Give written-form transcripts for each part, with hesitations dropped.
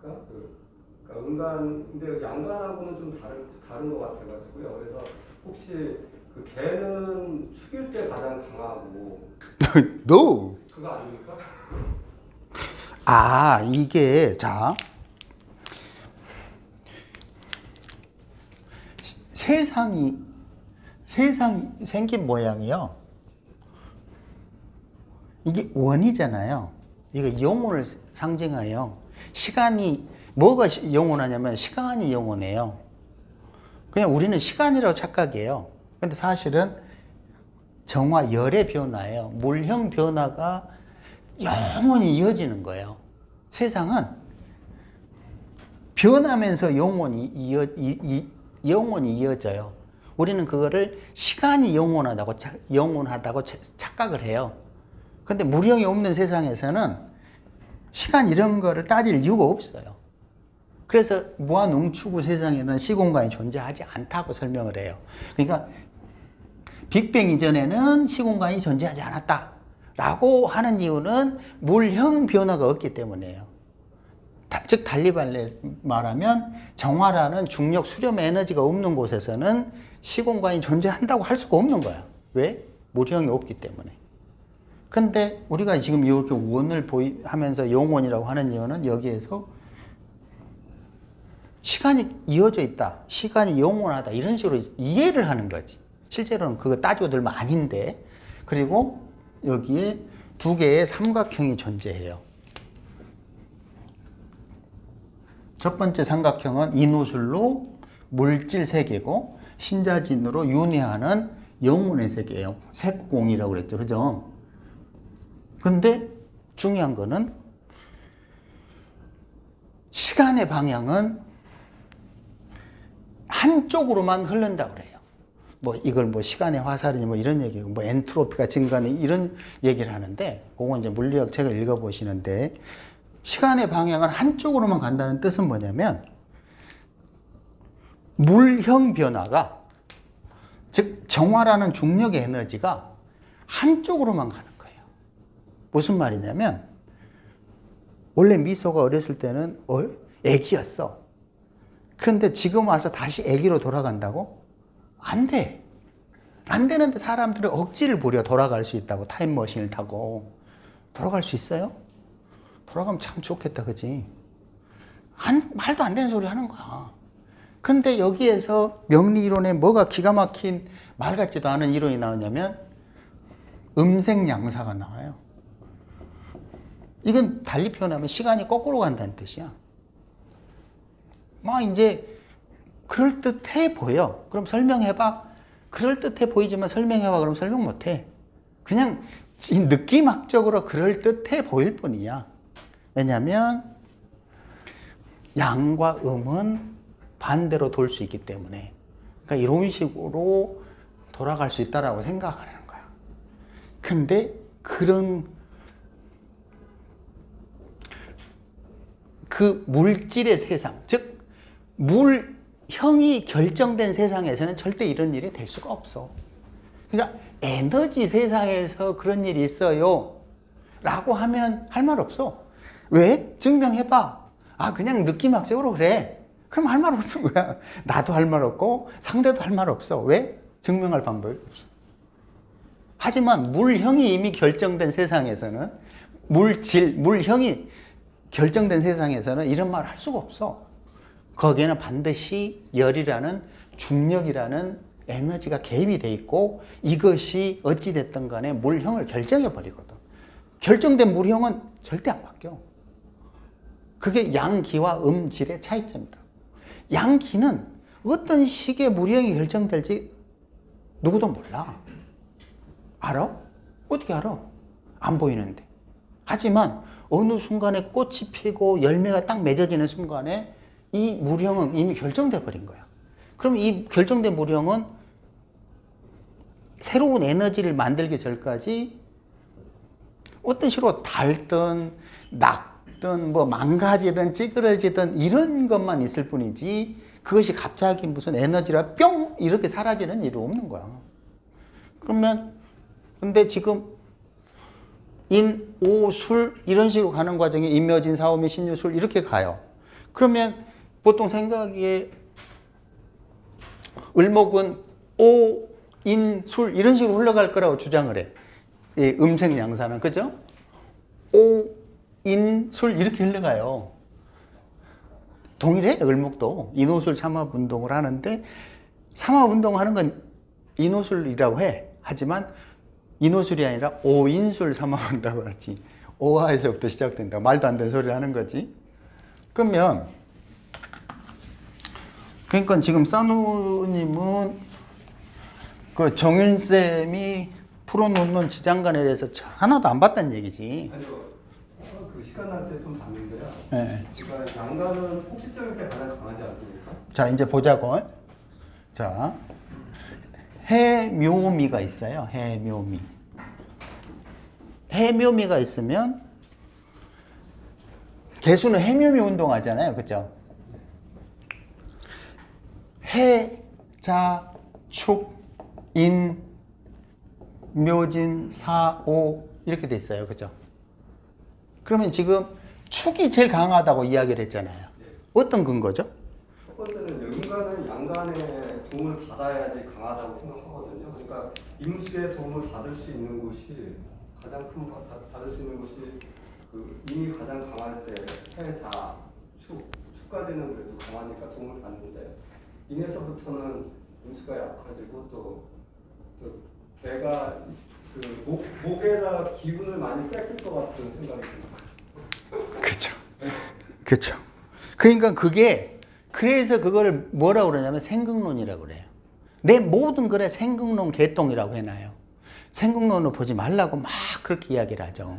아닙니까? 그러니까 근데 양간하고는 좀 다른 것 같아가지고요. 그래서 혹시 그 개는 축일 때 가장 강하고 No. 그거 아닙니까? 아, 이게 자 세상이 생긴 모양이요. 이게 원이잖아요. 이거 영혼을 상징해요. 시간이 뭐가 영원하냐면 시간이 영원해요. 그냥 우리는 시간이라고 착각해요. 근데 사실은 정화 열의 변화예요. 물형 변화가 영원히 이어지는 거예요. 세상은 변하면서 영원히 이어져요. 우리는 그거를 시간이 영원하다고 착각을 해요. 근데 물형이 없는 세상에서는 시간 이런 거를 따질 이유가 없어요. 그래서 무한웅추구 세상에는 시공간이 존재하지 않다고 설명을 해요. 그러니까 빅뱅 이전에는 시공간이 존재하지 않았다 라고 하는 이유는 물형 변화가 없기 때문이에요. 즉 달리 말하면 정화라는 중력 수렴 에너지가 없는 곳에서는 시공간이 존재한다고 할 수가 없는 거야. 왜? 물형이 없기 때문에. 근데 우리가 지금 이렇게 원을 하면서 영원이라고 하는 이유는 여기에서 시간이 이어져 있다, 시간이 영원하다 이런 식으로 이해를 하는 거지. 실제로는 그거 따지고 들면 아닌데. 그리고 여기에 두 개의 삼각형이 존재해요. 첫 번째 삼각형은 인호술로 물질 세계고 신자진으로 윤회하는 영혼의 세계예요. 색공이라고 그랬죠. 그죠? 근데 중요한 거는 시간의 방향은 한쪽으로만 흐른다고 그래요. 뭐 이걸 뭐 시간의 화살이니 뭐 이런 얘기고 뭐 엔트로피가 증가니 이런 얘기를 하는데 그건 이제 물리학 책을 읽어보시는데 시간의 방향은 한쪽으로만 간다는 뜻은 뭐냐면 물형 변화가 즉 정화라는 중력의 에너지가 한쪽으로만 가는 거예요. 무슨 말이냐면 원래 미소가 어렸을 때는 애기였어. 그런데 지금 와서 다시 애기로 돌아간다고? 안 돼. 안 되는데 사람들은 억지를 부려 돌아갈 수 있다고. 타임머신을 타고. 돌아갈 수 있어요? 돌아가면 참 좋겠다, 그지? 말도 안 되는 소리 하는 거야. 그런데 여기에서 명리 이론에 뭐가 기가 막힌 말 같지도 않은 이론이 나오냐면 음색양사가 나와요. 이건 달리 표현하면 시간이 거꾸로 간다는 뜻이야. 막 이제 그럴듯해 보여. 그럼 설명해봐. 그럴듯해 보이지만 설명해봐. 그럼 설명 못해. 그냥 느낌학적으로 그럴듯해 보일 뿐이야. 왜냐하면 양과 음은 반대로 돌 수 있기 때문에. 그러니까 이런 식으로 돌아갈 수 있다라고 생각을 하는 거야. 근데 그런 그 물질의 세상, 즉 물형이 결정된 세상에서는 절대 이런 일이 될 수가 없어. 그러니까 에너지 세상에서 그런 일이 있어요 라고 하면 할 말 없어. 왜? 증명해봐. 아, 그냥 느낌학적으로 그래. 그럼 할 말 없는 거야. 나도 할 말 없고 상대도 할 말 없어. 왜? 증명할 방법이 없어. 하지만 물형이 이미 결정된 세상에서는 물형이 결정된 세상에서는 이런 말 할 수가 없어. 거기에는 반드시 열이라는 중력이라는 에너지가 개입이 돼 있고 이것이 어찌됐든 간에 물형을 결정해 버리거든. 결정된 물형은 절대 안 바뀌어. 그게 양기와 음질의 차이점이라고. 양기는 어떤 식의 물형이 결정될지 누구도 몰라. 알아? 어떻게 알아? 안 보이는데. 하지만 어느 순간에 꽃이 피고 열매가 딱 맺어지는 순간에 이 물형은 이미 결정돼 버린 거야. 그럼 이 결정된 물형은 새로운 에너지를 만들기 전까지 어떤 식으로 닳든 낙든 뭐 망가지든 찌그러지든 이런 것만 있을 뿐이지 그것이 갑자기 무슨 에너지라 뿅 이렇게 사라지는 일이 없는 거야. 그러면 근데 지금 인, 오, 술 이런 식으로 가는 과정에 인묘진, 사오미, 신유술 이렇게 가요. 그러면 보통 생각에 을목은 오, 인, 술 이런 식으로 흘러갈 거라고 주장을 해. 이 음색양사는 그죠? 오, 인, 술 이렇게 흘러가요. 동일해 을목도 인호술 삼합운동을 하는데 삼합운동하는 건 인호술이라고 해. 하지만 인호술이 아니라 오인술 삼합한다고 그러지. 오화에서부터 시작된다. 말도 안 되는 소리를 하는 거지. 그러면 그러니까 지금 싸누님은 그 정윤쌤이 풀어놓는 지장간에 대해서 하나도 안 봤다는 얘기지. 아니요, 그 시간 날 때 좀 봤는데요. 네. 그러니까 양가는 폭시적일 때 가장 강하지 않습니까? 자, 이제 보자고. 자, 해묘미가 있어요. 해묘미. 해묘미가 있으면 개수는 해묘미 운동하잖아요. 그죠? 해, 자, 축, 인, 묘진, 사, 오 이렇게 돼 있어요. 그죠? 그러면 지금 축이 제일 강하다고 이야기를 했잖아요. 어떤 근거죠? 첫 번째는 음간은 양간의 도움을 받아야지 강하다고 생각하거든요. 그러니까 임수의 도움을 받을 수 있는 곳이 가장 큰 받을 수 있는 곳이 그 인이 가장 강할 때 해, 자, 축까지는 그래도 강하니까 도움을 받는데 인에서부터는 임수가 약해지고 또 개가 그 목에다 기운을 많이 뺏길 것 같은 생각이 듭니다. 그렇죠. 그렇죠. 그러니까 그게 그래서 그거를 뭐라고 그러냐면 생극론이라고 그래요. 내 모든 글에 생극론 개똥이라고 해놔요. 생극론을 보지 말라고 막 그렇게 이야기를 하죠.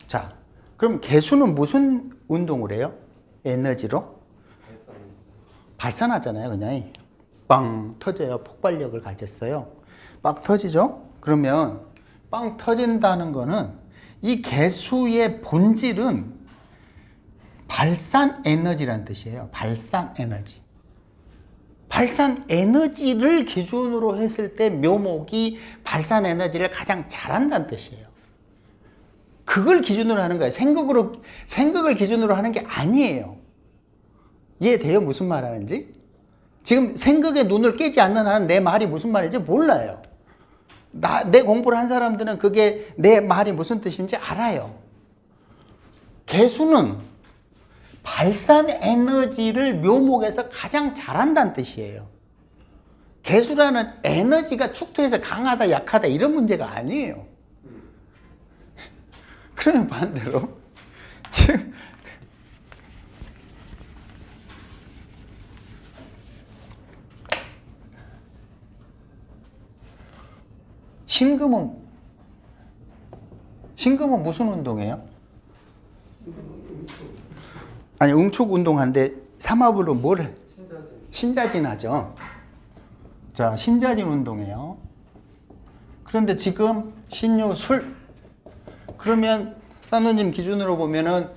자, 그럼 개수는 무슨 운동을 해요? 에너지로? 발산하잖아요. 그냥 빵 터져요. 폭발력을 가졌어요. 빵 터지죠? 그러면 빵 터진다는 거는 이 개수의 본질은 발산 에너지라는 뜻이에요. 발산 에너지. 발산 에너지를 기준으로 했을 때 묘목이 발산 에너지를 가장 잘한다는 뜻이에요. 그걸 기준으로 하는 거예요. 생각을 기준으로 하는 게 아니에요. 이해돼요? 무슨 말 하는지? 지금 생각에 눈을 깨지 않는 한은 내 말이 무슨 말인지 몰라요. 내 공부를 한 사람들은 그게 내 말이 무슨 뜻인지 알아요. 개수는 발산 에너지를 묘목에서 가장 잘한다는 뜻이에요. 개수라는 에너지가 축토에서 강하다 약하다 이런 문제가 아니에요. 그러면 반대로 지금 신금은 무슨 운동이에요? 아니 응축 운동하는데 삼합으로 뭘 해? 신자진 하죠. 자, 신자진 운동이에요. 그런데 지금 신유술 그러면 사노님 기준으로 보면은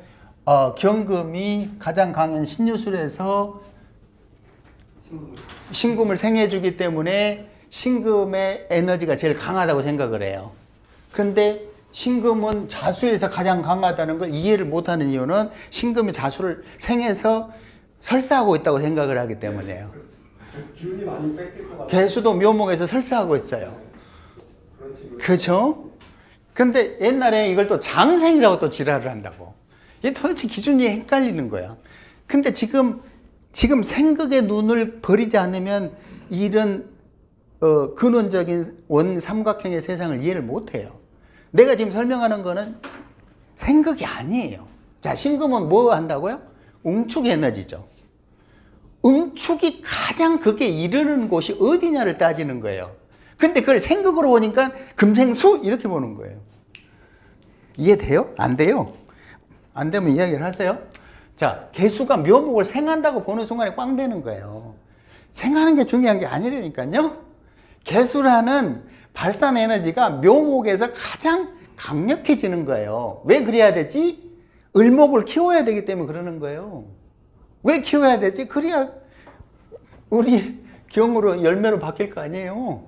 경금이 가장 강한 신유술에서 신금을 생해주기 때문에 신금의 에너지가 제일 강하다고 생각을 해요. 그런데 신금은 자수에서 가장 강하다는 걸 이해를 못하는 이유는 신금이 자수를 생해서 설사하고 있다고 생각을 하기 때문에요. 기운이 많이 뺏길 것 같아요. 개수도 묘목에서 설사하고 있어요. 그렇죠? 그런데 옛날에 이걸 또 장생이라고 또 지랄을 한다고. 이게 도대체 기준이 헷갈리는 거야. 근데 지금 생각의 눈을 버리지 않으면 이런 근원적인 원삼각형의 세상을 이해를 못해요. 내가 지금 설명하는 거는 생각이 아니에요. 자, 신금은 뭐 한다고요? 응축 에너지죠. 응축이 가장 그게 이르는 곳이 어디냐를 따지는 거예요. 근데 그걸 생각으로 보니까 금생수 이렇게 보는 거예요. 이해돼요? 안 돼요? 안 되면 이야기를 하세요. 자, 개수가 묘목을 생한다고 보는 순간에 꽝 되는 거예요. 생하는 게 중요한 게 아니라니까요. 개수라는 발산 에너지가 묘목에서 가장 강력해지는 거예요. 왜 그래야 되지? 을목을 키워야 되기 때문에 그러는 거예요. 왜 키워야 되지? 그래야 우리 경으로 열매로 바뀔 거 아니에요.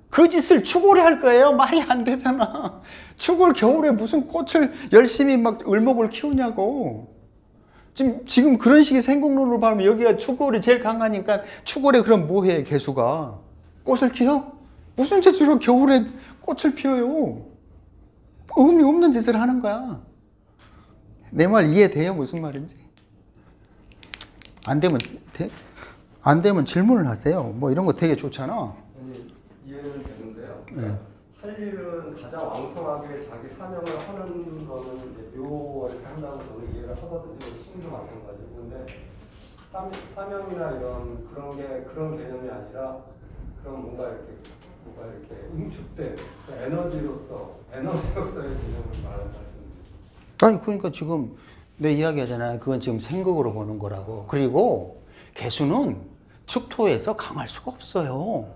그 짓을 추골에 할 거예요? 말이 안 되잖아. 추골 겨울에 무슨 꽃을 열심히 막 을목을 키우냐고. 지금 그런 식의 생국론으로 봐면 여기가 축월이 제일 강하니까 축월에 그럼 뭐해 개수가? 꽃을 피워? 무슨 재주로 겨울에 꽃을 피워요? 의미 없는 짓을 하는 거야. 내 말 이해돼요? 무슨 말인지? 안 되면 안 되면 질문을 하세요. 뭐 이런 거 되게 좋잖아. 아니, 이해는 되는데요. 네. 할 일은 가장 왕성하게 자기 사명을 하는 거는 이제 묘 이렇게 한다고 저는 이해를 하거든요. 신도 마찬가지고. 근데 사명이나 이런 그런 개념이 아니라 그런 뭔가 이렇게 응축된 에너지로서의 개념을 말하는 말씀입니다. 아니 그러니까 지금 내 이야기 하잖아요. 그건 지금 생각으로 보는 거라고. 그리고 개수는 축토에서 강할 수가 없어요.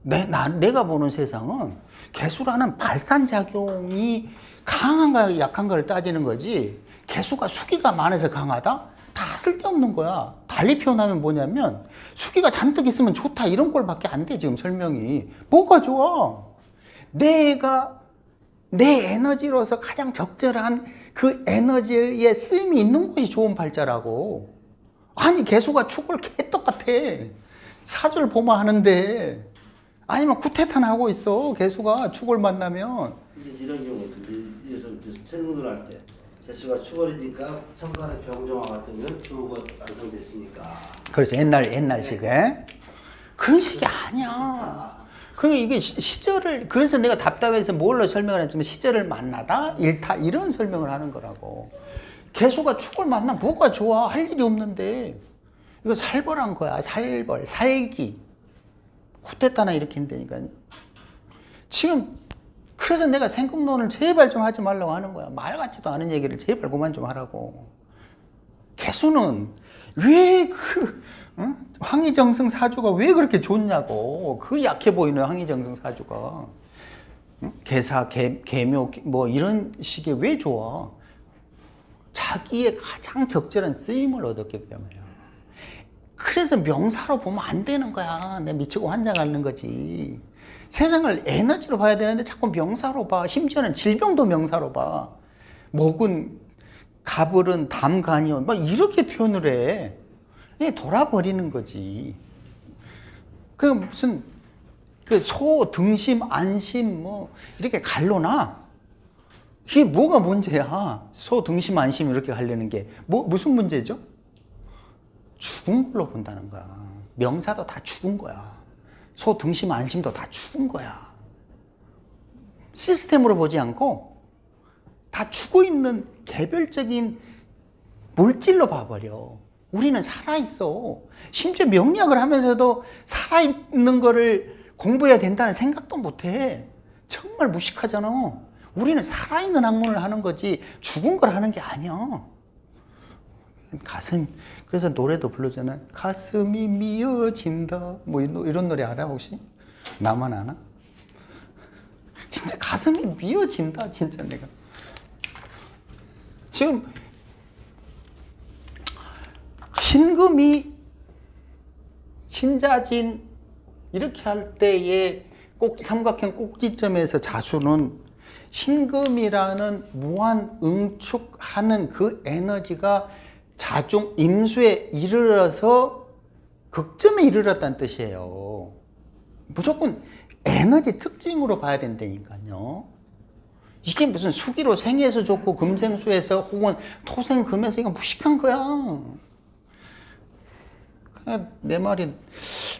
내가 보는 세상은 개수라는 발산작용이 강한가 약한가를 따지는 거지, 개수가 수기가 많아서 강하다? 다 쓸데없는 거야. 달리 표현하면 뭐냐면 수기가 잔뜩 있으면 좋다 이런 꼴밖에 안 돼. 지금 설명이 뭐가 좋아? 내가 내 에너지로서 가장 적절한 그 에너지의 쓰임이 있는 것이 좋은 발자라고. 아니 개수가 축을 개떡같아. 사주를 보면 하는데, 아니면 쿠테탄 하고 있어. 개수가 축을 만나면. 이런 경우도 그래서 생문을 할 때 개수가 추월이니까 천간의 병정화 같으면 교우가 완성됐으니까. 그렇죠. 옛날식에. 그런 식이 아니야. 그게 이게 시절을, 그래서 내가 답답해서 뭘로 설명을 했지만 시절을 만나다 일타 이런 설명을 하는 거라고. 개수가 축을 만나 뭐가 좋아? 할 일이 없는데. 이거 살벌한 거야. 살벌, 살기. 쿠데타나 이렇게 한다니까요. 지금 그래서 내가 생국론을 제발 좀 하지 말라고 하는 거야. 말 같지도 않은 얘기를 제발 그만 좀 하라고. 개수는 왜 황희정승 사주가 왜 그렇게 좋냐고. 그 약해 보이는 황희정승 사주가. 개사, 개묘 뭐 이런 식의 왜 좋아? 자기의 가장 적절한 쓰임을 얻었기 때문이야. 그래서 명사로 보면 안 되는 거야. 내가 미치고 환장하는 거지. 세상을 에너지로 봐야 되는데 자꾸 명사로 봐. 심지어는 질병도 명사로 봐. 목은 가불은 담간이요. 막 이렇게 표현을 해. 이게 돌아버리는 거지. 그 무슨 그 소, 등심, 안심 뭐 이렇게 갈로나? 이게 뭐가 문제야? 소, 등심, 안심 이렇게 가려는 게 무슨 문제죠? 죽은 걸로 본다는 거야. 명사도 다 죽은 거야. 소, 등심, 안심도 다 죽은 거야. 시스템으로 보지 않고 다 죽어 있는 개별적인 물질로 봐버려. 우리는 살아있어. 심지어 명리학을 하면서도 살아있는 거를 공부해야 된다는 생각도 못해. 정말 무식하잖아. 우리는 살아있는 학문을 하는 거지 죽은 걸 하는 게 아니야. 그래서 노래도 부르잖아. 가슴이 미어진다. 뭐 이런 노래 알아 혹시? 나만 아나? 진짜 가슴이 미어진다. 진짜 내가. 지금 신금이 신자진 이렇게 할 때의 삼각형 꼭지점에서 자수는 신금이라는 무한 응축하는 그 에너지가 자중 임수에 이르러서 극점에 이르렀다는 뜻이에요. 무조건 에너지 특징으로 봐야 된다니까요. 이게 무슨 수기로 생에서 좋고 금생수에서 혹은 토생금에서 이거 무식한 거야. 그냥 내 말이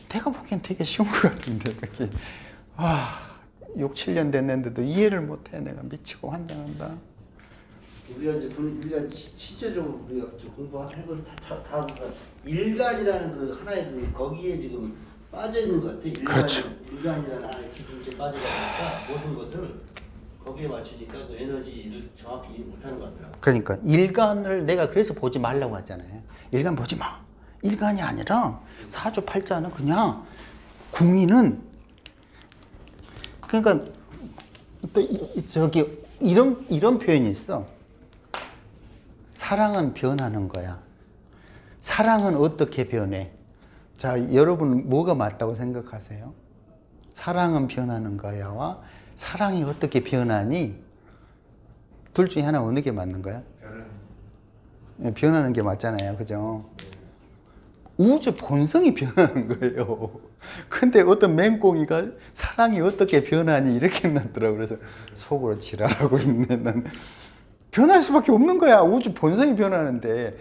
내가 보기엔 되게 쉬운 것 같은데 그렇게 6, 7년 됐는데도 이해를 못해. 내가 미치고 환장한다. 우리가 실제적으로 우리가 공부해볼 다 보니까 일간이라는 그 하나의 그 거기에 지금 빠져 있는 것 같아. 그렇죠. 일간이라는 하나의 기준에 빠져가니까 모든 것을 거기에 맞추니까 그 에너지를 정확히 이해 못하는 것 같더라고. 그러니까 일간을 내가 그래서 보지 말라고 하잖아요. 일간 보지 마. 일간이 아니라 사주 팔자는 그냥 궁이는, 그러니까 또 저기 이런 표현이 있어. 사랑은 변하는 거야. 사랑은 어떻게 변해? 자, 여러분 뭐가 맞다고 생각하세요? 사랑은 변하는 거야와 사랑이 어떻게 변하니? 둘 중에 하나 어느 게 맞는 거야? 변하는 게 맞잖아요. 그죠? 우주 본성이 변하는 거예요. 근데 어떤 맹꽁이가 사랑이 어떻게 변하니 이렇게 났더라고. 그래서 속으로 지랄하고 있네. 난 변할 수밖에 없는 거야. 우주 본성이 변하는데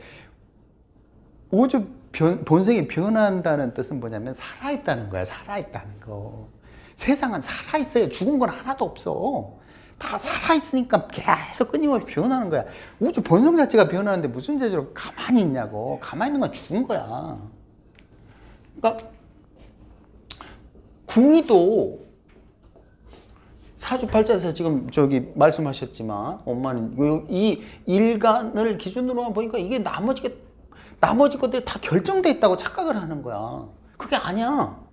본성이 변한다는 뜻은 뭐냐면 살아있다는 거야. 살아있다는 거. 세상은 살아있어요. 죽은 건 하나도 없어. 다 살아있으니까 계속 끊임없이 변하는 거야. 우주 본성 자체가 변하는데 무슨 재주로 가만히 있냐고. 가만히 있는 건 죽은 거야. 그러니까 궁이도 사주팔자에서 지금 저기 말씀하셨지만 엄마는 이 일간을 기준으로만 보니까 이게 나머지 것들이 다 결정돼 있다고 착각을 하는 거야. 그게 아니야.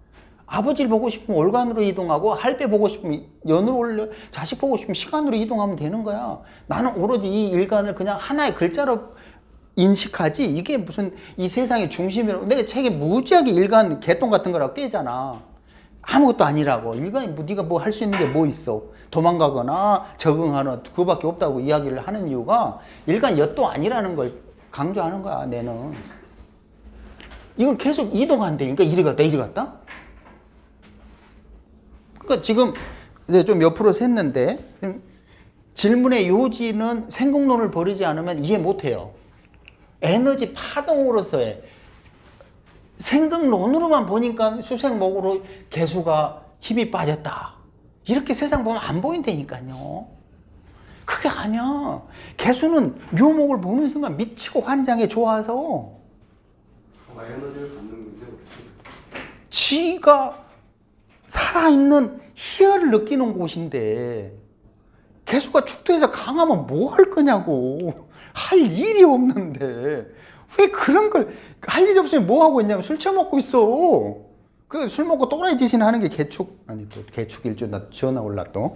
아버지를 보고 싶으면 월간으로 이동하고 할배 보고 싶으면 연으로 올려 자식 보고 싶으면 시간으로 이동하면 되는 거야. 나는 오로지 이 일간을 그냥 하나의 글자로 인식하지 이게 무슨 이 세상의 중심이라고. 내가 책에 무지하게 일간 개똥 같은 거라고 떼잖아. 아무것도 아니라고. 일간이 네가 뭐 할 수 있는 게 뭐 있어. 도망가거나 적응하거나 그거밖에 없다고 이야기를 하는 이유가 일간 엿도 아니라는 걸 강조하는 거야. 내는 이건 계속 이동한대. 그러니까 이리 갔다 이리 갔다. 그러니까 지금 이제 좀 옆으로 샜는데 질문의 요지는 생각론을 버리지 않으면 이해 못해요. 에너지 파동으로서의 생각론으로만 보니까 수생목으로 개수가 힘이 빠졌다. 이렇게 세상 보면 안 보인다니까요. 그게 아니야. 개수는 묘목을 보는 순간 미치고 환장해 좋아서 에너지를 갖는 문제 없이 지가 살아있는 희열을 느끼는 곳인데 개수가 축토해서 강하면 뭐 할 거냐고. 할 일이 없는데 왜 그런 걸 할 일이 없으면 뭐 하고 있냐면 술 처먹고 있어. 그래 술 먹고 또라이 짓이나 하는 게 개축 아니 또 개축일 줄 나 전화 올라 또.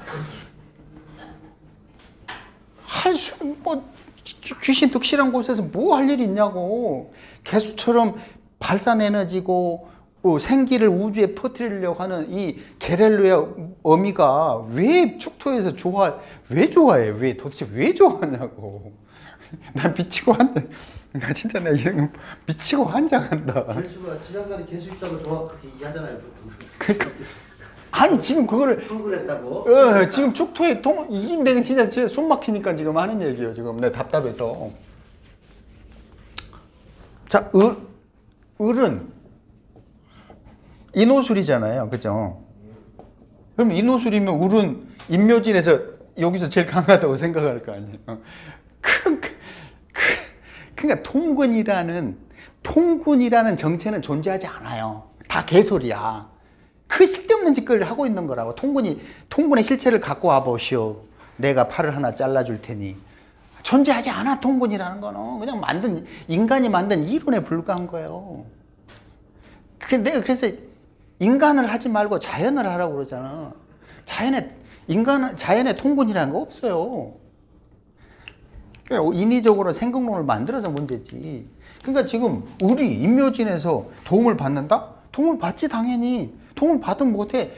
뭐 귀신 득실한 곳에서 뭐 할 일이 있냐고. 개수처럼 발산에너지고 생기를 우주에 퍼뜨리려고 하는 이 게렐로의 어미가 왜 축토에서 왜 좋아해? 도대체 왜 좋아하냐고. 난 미치고 한다. 나 진짜 나 이런 거 미치고 환장한다. 개수가 지상간에 개수 있다고 정확하게 얘기하잖아요. 보통. 그러니까 아니 지금 그거를 통굴했다고. 지금 축토에 이게 내가 진짜 숨 막히니까 지금 하는 얘기예요. 지금 내가 답답해서. 자, 을은 인호술이잖아요. 그죠? 그럼 인호술이면 을은 인묘진에서 여기서 제일 강하다고 생각할 거 아니에요. 그러니까 통군이라는 정체는 존재하지 않아요. 다 개소리야. 그 쓸데없는 짓거리를 하고 있는 거라고. 통군의 실체를 갖고 와보시오. 내가 팔을 하나 잘라줄 테니. 존재하지 않아. 통군이라는 거는 그냥 인간이 만든 이론에 불과한 거예요. 내가 그래서 인간을 하지 말고 자연을 하라고 그러잖아. 자연에 통군이라는 거 없어요. 인위적으로 생각론을 만들어서 문제지. 그러니까 지금 을이 인묘진에서 도움을 받는다? 도움을 받지 당연히. 도움을 받으면 못해.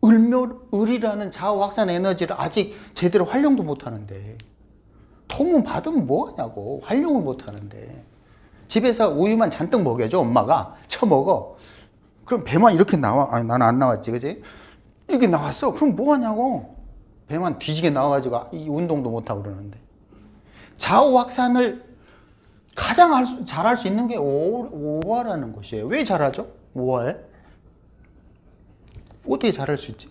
을이라는 자아 확산 에너지를 아직 제대로 활용도 못하는데 도움 받으면 뭐하냐고. 활용을 못하는데. 집에서 우유만 잔뜩 먹여줘 엄마가. 처먹어. 그럼 배만 이렇게 나와. 아니 나는 안 나왔지 그지? 이렇게 나왔어. 그럼 뭐하냐고. 배만 뒤지게 나와가지고 이 운동도 못하고 그러는데. 좌우 확산을 가장 잘할 수 있는 게 오화라는 것이에요. 왜 잘하죠? 오화에? 어떻게 잘할 수 있지?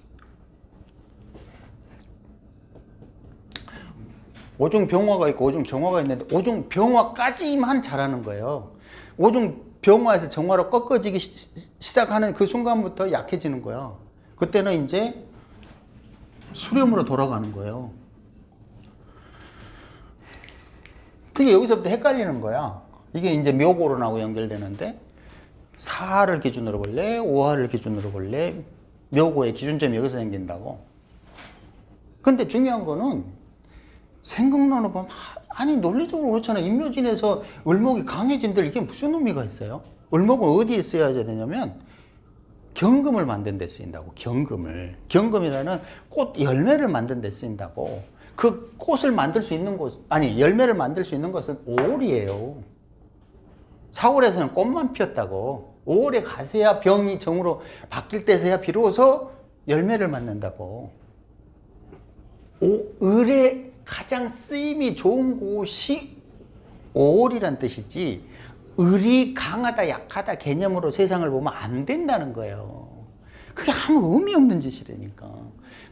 오중병화가 있고 오중정화가 있는데 오중병화까지만 잘하는 거예요. 오중병화에서 정화로 꺾어지기 시작하는 그 순간부터 약해지는 거야. 그때는 이제 수렴으로 돌아가는 거예요. 그게 여기서부터 헷갈리는 거야. 이게 이제 묘고론하고 연결되는데 사화를 기준으로 볼래? 오화를 기준으로 볼래? 묘고의 기준점이 여기서 생긴다고. 근데 중요한 거는 생각론을 보면 아니 논리적으로 그렇잖아. 인묘진에서 을목이 강해진들 이게 무슨 의미가 있어요? 을목은 어디에 써야 되냐면 경금을 만든 데 쓰인다고. 경금이라는 꽃 열매를 만든 데 쓰인다고. 그 꽃을 만들 수 있는 열매를 만들 수 있는 것은 오월이에요. 4월에서는 꽃만 피었다고. 5월에 가서야 병이 정으로 바뀔 때서야 비로소 열매를 맺는다고. 을의 가장 쓰임이 좋은 곳이 5월이란 뜻이지, 을이 강하다 약하다 개념으로 세상을 보면 안 된다는 거예요. 그게 아무 의미 없는 짓이라니까.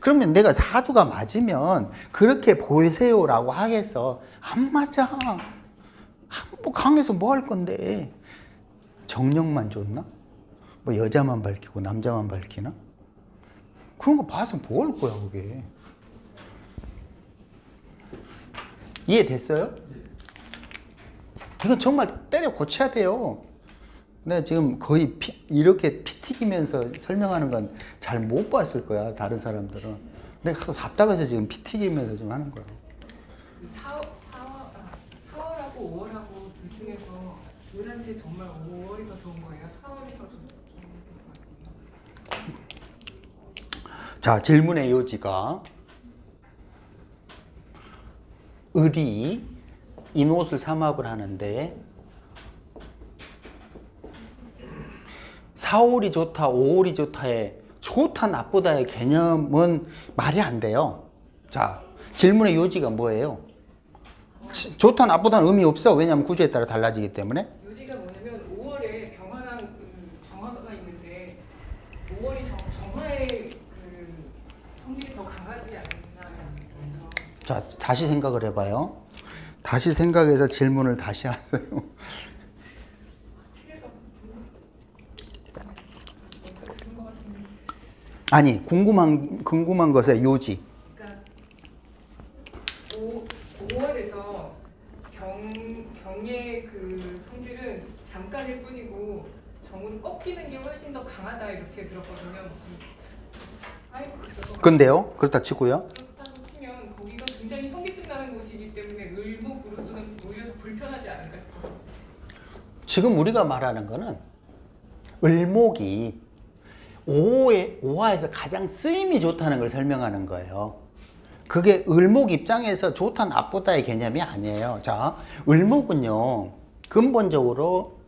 그러면 내가 사주가 맞으면 그렇게 보세요라고 하겠어. 안 맞아. 뭐 강해서 뭐 할 건데. 정력만 좋나? 뭐 여자만 밝히고 남자만 밝히나? 그런 거 봐서 뭐 할 거야 그게. 이해됐어요? 이건 정말 때려 고쳐야 돼요. 내가 지금 거의 이렇게 피 튀기면서 설명하는 건 잘 못 봤을 거야, 다른 사람들은. 내가 하도 답답해서 지금 피 튀기면서 좀 하는 거야. 4월하고 5월하고 둘 중에서 을한테 정말 5월이 더 좋은 거예요? 4월이 더 좋은 거예요? 자, 질문의 요지가 을이 인옷을 삼합을 하는데 4월이 좋다, 5월이 좋다에 좋다, 나쁘다의 개념은 말이 안 돼요. 자, 질문의 요지가 뭐예요? 좋다, 나쁘다는 의미 없어. 왜냐하면 구조에 따라 달라지기 때문에. 요지가 뭐냐면 5월에 병화랑 정화가 있는데 5월이 정화의 성질이 더 강하지 않나. 자, 다시 생각을 해봐요. 다시 생각해서 질문을 다시 하세요. 책에서 어디서 들은 것 같은데. 아니, 궁금한 것의 요지. 그러니까 5월에서 경의 그 성질은 잠깐일 뿐이고 정으로 꺾이는 게 훨씬 더 강하다 이렇게 들었거든요. 아이고 그래서 근데요, 그렇다 치고요. 그렇다고 치면 거기가 굉장히 현기증 나는 곳이기 때문에 을목으로서는 오히려 더 불편하지 않을까 싶어서. 지금 우리가 말하는 거는 을목이 오화에서 가장 쓰임이 좋다는 걸 설명하는 거예요. 그게 을목 입장에서 좋다 나쁘다의 개념이 아니에요. 자, 을목은요 근본적으로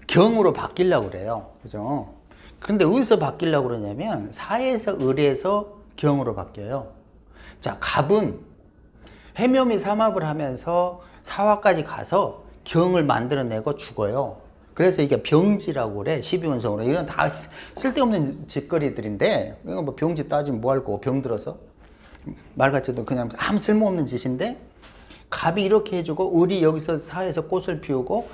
경으로 바뀌려고 그래요. 그죠? 근데 어디서 바뀌려고 그러냐면 사에서 을에서 경으로 바뀌어요. 자, 갑은 해묘미 삼합을 하면서 사화까지 가서 경을 만들어내고 죽어요. 그래서 이게 병지라고 그래. 12운성으로. 이건 다 쓸데없는 짓거리들인데, 이건 뭐 병지 따지면 뭐 할 거고, 병 들어서. 말 같지도 그냥 아무 쓸모없는 짓인데, 갑이 이렇게 해주고, 을이 여기서 사에서 꽃을 피우고,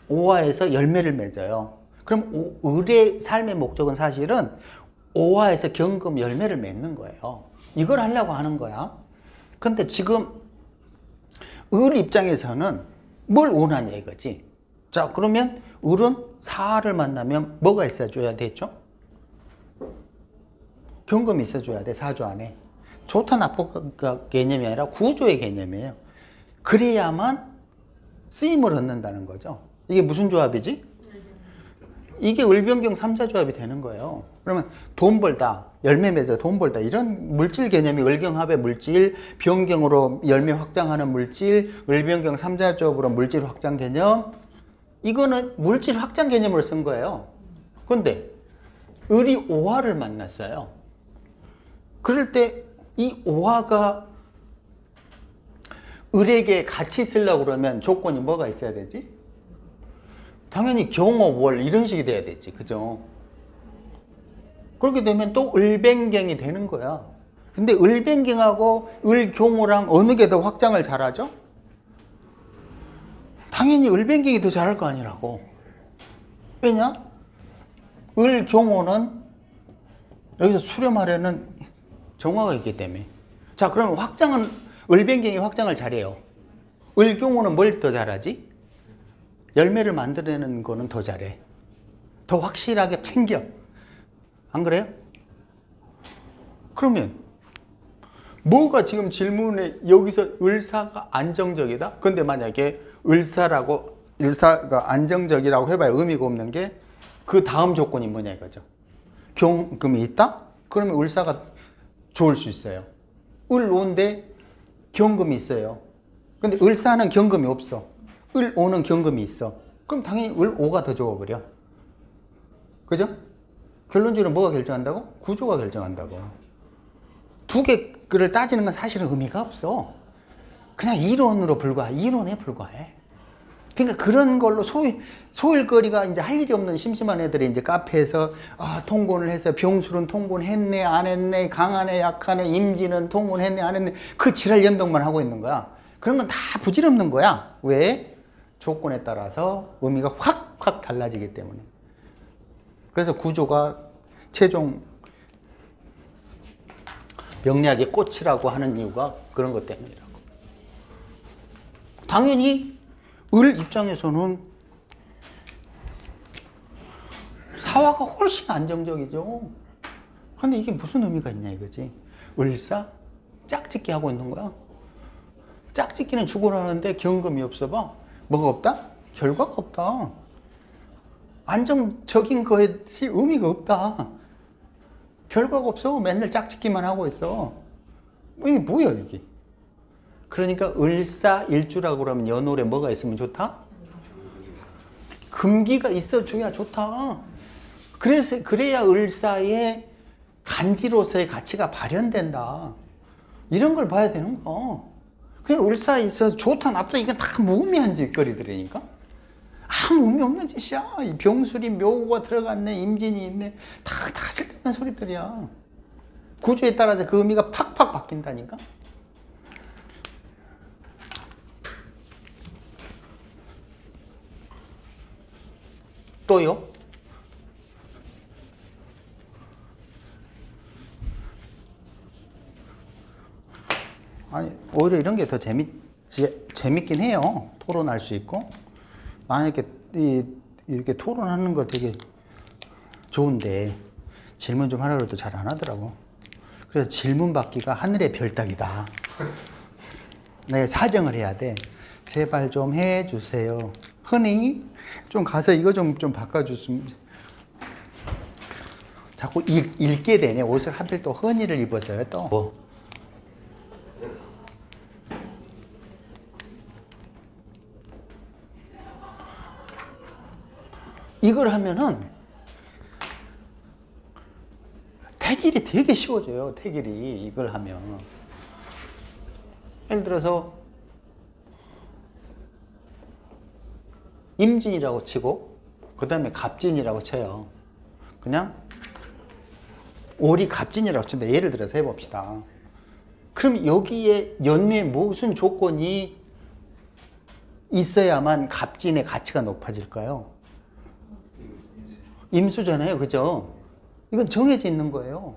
오화에서 열매를 맺어요. 그럼 을의 삶의 목적은 사실은 오화에서 경금 열매를 맺는 거예요. 이걸 하려고 하는 거야. 근데 지금 을 입장에서는 뭘 원하냐 이거지. 자, 그러면 을은 사를 만나면 뭐가 있어줘야 되죠? 경금이 있어줘야 돼, 사주 안에. 좋다 나쁘다 개념이 아니라 구조의 개념이에요. 그래야만 쓰임을 얻는다는 거죠. 이게 무슨 조합이지? 이게 을병경 삼자조합이 되는 거예요. 그러면 돈 벌다, 열매 맺어 돈 벌다, 이런 물질 개념이 을경합의 물질, 병경으로 열매 확장하는 물질, 을병경 삼자조합으로 물질 확장 개념, 이거는 물질 확장 개념으로 쓴 거예요. 근데 을이 오화를 만났어요. 그럴 때 이 오화가 을에게 같이 쓰려고 그러면 조건이 뭐가 있어야 되지? 당연히 경오월 이런 식이 돼야 되지. 그죠? 그렇게 되면 또 을병경이 되는 거야. 근데 을병경하고 을경오랑 어느 게 더 확장을 잘하죠? 당연히 을병경이 더 잘할 거 아니라고. 왜냐? 을경오는 여기서 수렴하려는 정화가 있기 때문에. 자, 그러면 확장은 을병경이 확장을 잘해요. 을경오는 뭘 더 잘하지? 열매를 만들어내는 거는 더 잘해. 더 확실하게 챙겨. 안 그래요? 그러면 뭐가 지금 질문에 여기서 을사가 안정적이다? 근데 만약에 을사가 안정적이라고 해봐야 의미가 없는 게 그 다음 조건이 뭐냐 이거죠. 경금이 있다? 그러면 을사가 좋을 수 있어요. 을오인데 경금이 있어요. 근데 을사는 경금이 없어. 을 5는 경금이 있어. 그럼 당연히 을 5가 더 좋아버려. 그죠? 결론적으로 뭐가 결정한다고? 구조가 결정한다고. 두 개를 따지는 건 사실은 의미가 없어. 그냥 이론으로 이론에 불과해. 그러니까 그런 걸로 소일거리가 이제 할 일이 없는 심심한 애들이 이제 카페에서 통본을 해서 병술은 통본했네, 안 했네, 강하네, 약하네, 임진은 통본했네, 안 했네. 그 지랄 연병만 하고 있는 거야. 그런 건 다 부질없는 거야. 왜? 조건에 따라서 의미가 확 달라지기 때문에. 그래서 구조가 최종 명리학의 꽃이라고 하는 이유가 그런 것 때문이라고. 당연히 을 입장에서는 사화가 훨씬 안정적이죠. 근데 이게 무슨 의미가 있냐 이거지. 을사? 짝짓기 하고 있는 거야. 짝짓기는 죽어나는데 경금이 없어 봐. 뭐가 없다? 결과가 없다. 안정적인 것이 의미가 없다. 결과가 없어. 맨날 짝짓기만 하고 있어. 이게 뭐야 이게. 그러니까 을사일주라고 그러면 연월에 뭐가 있으면 좋다? 금기가 있어줘야 좋다. 그래야 을사의 간지로서의 가치가 발현된다. 이런 걸 봐야 되는 거. 그냥 을사에 있어서 좋다 나쁘다 이건 다 무의미한 짓거리들이니까. 아무 의미 없는 짓이야. 이 병술이 묘가 들어갔네, 임진이 있네. 다 쓸데없는 소리들이야. 구조에 따라서 그 의미가 팍팍 바뀐다니까. 또요? 아니, 오히려 이런 게 더 재밌긴 해요. 토론할 수 있고. 나는 이렇게 토론하는 거 되게 좋은데, 질문 좀 하라고 해도 잘 안 하더라고. 그래서 질문 받기가 하늘의 별 따기다. 내가 사정을 해야 돼. 제발 좀 해주세요. 흔히 좀 가서 이거 좀 바꿔줬으면. 자꾸 읽게 되네. 옷을 하필 또 흔히를 입어서요. 또 뭐. 이걸 하면은 태길이 되게 쉬워져요. 태길이 이걸 하면. 예를 들어서 임진이라고 치고 그 다음에 갑진이라고 쳐요. 그냥 올이 갑진이라고 친다. 예를 들어서 해봅시다. 그럼 여기에 연뇌에 무슨 조건이 있어야만 갑진의 가치가 높아질까요? 임수잖아요. 그죠? 이건 정해져 있는 거예요.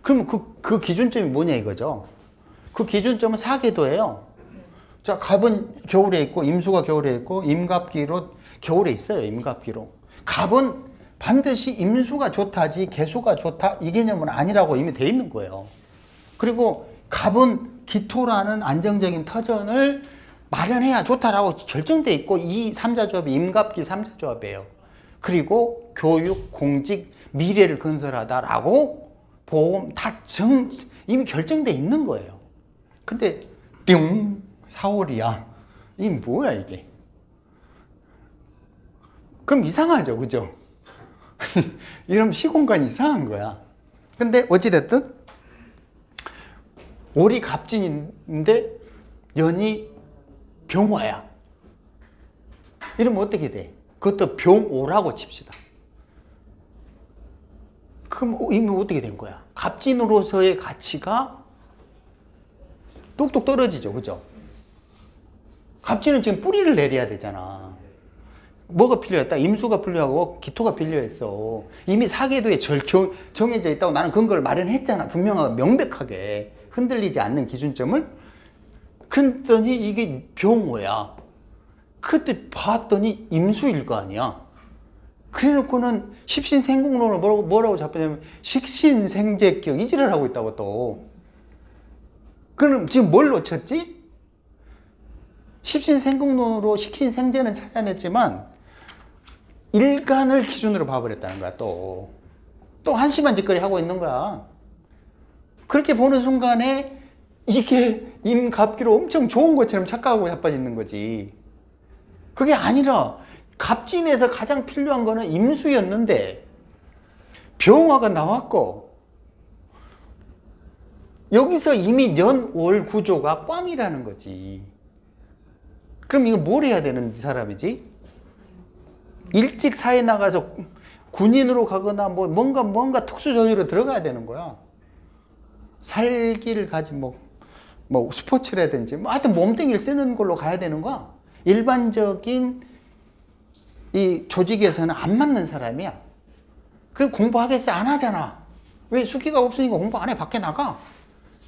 그러면 그 기준점이 뭐냐 이거죠. 그 기준점은 사계도예요. 자, 갑은 겨울에 있고 임수가 겨울에 있고 임갑기로 겨울에 있어요. 임갑기로. 갑은 반드시 임수가 좋다지 개수가 좋다 이 개념은 아니라고 이미 돼 있는 거예요. 그리고 갑은 기토라는 안정적인 터전을 마련해야 좋다라고 결정돼 있고 이 삼자조합이 임갑기 삼자조합이에요. 그리고 교육, 공직, 미래를 건설하다라고 보험 다 이미 결정돼 있는 거예요. 근데 뿅 4월이야. 이게 뭐야 이게? 그럼 이상하죠, 그죠? 이러면 시공간이 이상한 거야. 근데 어찌됐든 올이 갑진인데 연이 병화야. 이러면 어떻게 돼? 그것도 병오라고 칩시다. 그럼 이미 어떻게 된 거야? 갑진으로서의 가치가 뚝뚝 떨어지죠, 그죠? 갑진은 지금 뿌리를 내려야 되잖아. 뭐가 필요했다? 임수가 필요하고 기토가 필요했어. 이미 사계도에 정해져 있다고 나는 근거를 마련했잖아. 분명하게 명백하게 흔들리지 않는 기준점을. 그랬더니 이게 병오야. 그때 봤더니 임수일 거 아니야. 그래놓고는 십신생국론을 뭐라고 잡냐면 식신생재격 이지를 하고 있다고 또. 그럼 지금 뭘 놓쳤지? 십신생국론으로 식신생재는 찾아냈지만 일간을 기준으로 봐버렸다는 거야. 또 한심한 짓거리 하고 있는 거야. 그렇게 보는 순간에 이게 임갑기로 엄청 좋은 것처럼 착각하고 자빠지는 거지. 그게 아니라 갑진에서 가장 필요한 거는 임수였는데 병화가 나왔고 여기서 이미 연월 구조가 꽝이라는 거지. 그럼 이거 뭘 해야 되는 사람이지? 일찍 사회 나가서 군인으로 가거나 뭐 뭔가 특수 조직으로 들어가야 되는 거야. 살기를 가진 뭐 스포츠라든지 뭐 하여튼 몸뚱이를 쓰는 걸로 가야 되는 거야. 일반적인 이 조직에서는 안 맞는 사람이야. 그럼 공부하겠어? 안 하잖아. 왜? 수기가 없으니까 공부 안 해. 밖에 나가.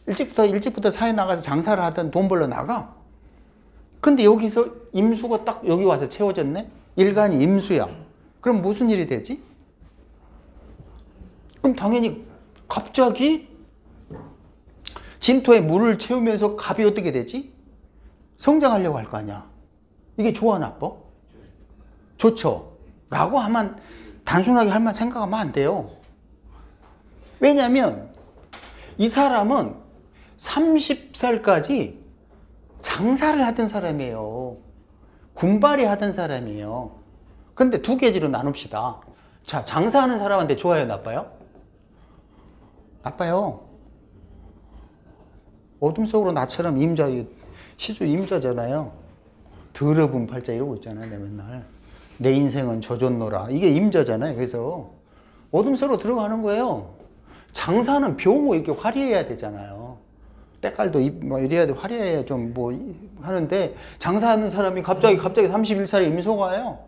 일찍부터 사회 나가서 장사를 하든 돈 벌러 나가. 근데 여기서 임수가 딱 여기 와서 채워졌네? 일간이 임수야. 그럼 무슨 일이 되지? 그럼 당연히 갑자기 진토에 물을 채우면서 갑이 어떻게 되지? 성장하려고 할 거 아니야. 이게 좋아, 나빠? 좋죠. 라고 하면 단순하게 할 만 생각하면 안 돼요. 왜냐하면 이 사람은 30살까지 장사를 하던 사람이에요. 군발이 하던 사람이에요. 근데 두 계지로 나눕시다. 자, 장사하는 사람한테 좋아요, 나빠요? 나빠요. 어둠 속으로 나처럼 임자, 시주 임자잖아요. 더러분 팔자 이러고 있잖아요, 내 맨날. 내 인생은 조졌노라. 이게 임자잖아요. 그래서 어둠 속으로 들어가는 거예요. 장사는 병호 이렇게 화려해야 되잖아요. 때깔도 뭐 이래야 돼. 화려해야 좀 뭐 하는데 장사하는 사람이 갑자기 31살에 임소가예요.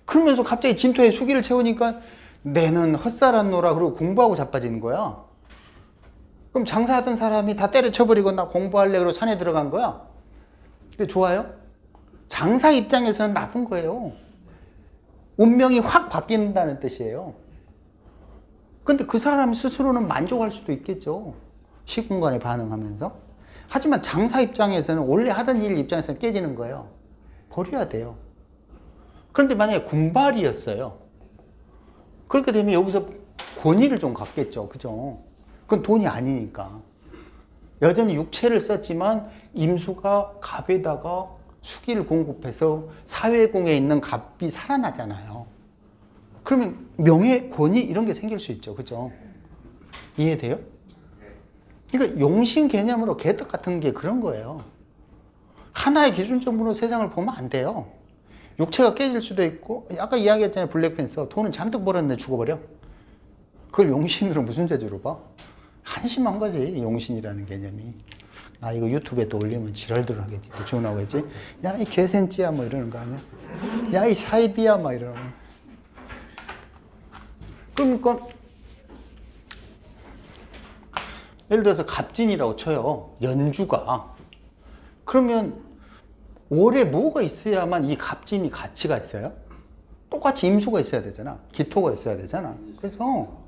그러면서 갑자기 진토에 수기를 채우니까 내는 헛살았노라 그러고 공부하고 자빠지는 거야. 그럼 장사하던 사람이 다 때려쳐버리고 나 공부할래 그러고 산에 들어간 거야. 근데 좋아요? 장사 입장에서는 나쁜 거예요. 운명이 확 바뀐다는 뜻이에요. 근데 그 사람 스스로는 만족할 수도 있겠죠. 시공간에 반응하면서. 하지만 장사 입장에서는 원래 하던 일 입장에서는 깨지는 거예요. 버려야 돼요. 그런데 만약에 군발이었어요. 그렇게 되면 여기서 권위를 좀 갖겠죠. 그죠? 그건 돈이 아니니까. 여전히 육체를 썼지만 임수가 갑에다가 수기를 공급해서 사회공에 있는 갑이 살아나잖아요. 그러면 명예, 권위 이런 게 생길 수 있죠. 그죠? 이해돼요? 그러니까 용신 개념으로 개떡 같은 게 그런 거예요. 하나의 기준점으로 세상을 보면 안 돼요. 육체가 깨질 수도 있고, 아까 이야기했잖아요. 블랙팬서. 돈은 잔뜩 벌었는데 죽어버려. 그걸 용신으로 무슨 재주로 봐? 한심한 거지, 용신이라는 개념이. 나 이거 유튜브에 또 올리면 지랄들 하겠지. 또 전화오겠지. 야, 이 개센찌야, 뭐 이러는 거 아니야? 야, 이 샤이비야, 막 이러는 거. 그러니까, 예를 들어서 갑진이라고 쳐요. 연주가. 그러면 월에 뭐가 있어야만 이 갑진이 가치가 있어요? 똑같이 임수가 있어야 되잖아. 기토가 있어야 되잖아. 그래서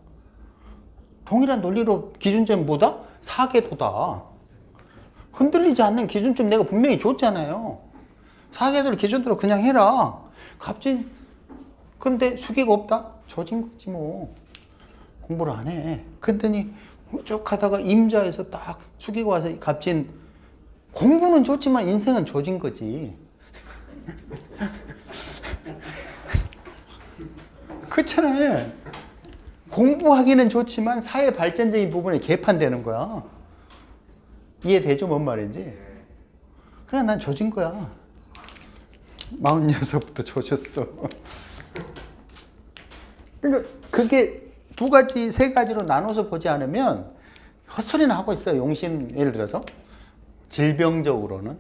동일한 논리로 기준점 뭐다? 사계도다. 흔들리지 않는 기준점 내가 분명히 줬잖아요. 사계도를 기준으로 그냥 해라. 갑진. 근데 수기가 없다? 조진 거지 뭐. 공부를 안 해. 그랬더니 쭉 하다가 임자에서 딱 수기가 와서 갑진. 공부는 좋지만 인생은 조진 거지. 그렇잖아요. 공부하기는 좋지만 사회 발전적인 부분에 개판되는 거야. 이해되죠? 뭔 말인지? 그래, 난 조진 거야. 46부터 조졌어. 그러니까 그게 두 가지, 세 가지로 나눠서 보지 않으면 헛소리는 하고 있어요. 용신, 예를 들어서. 질병적으로는.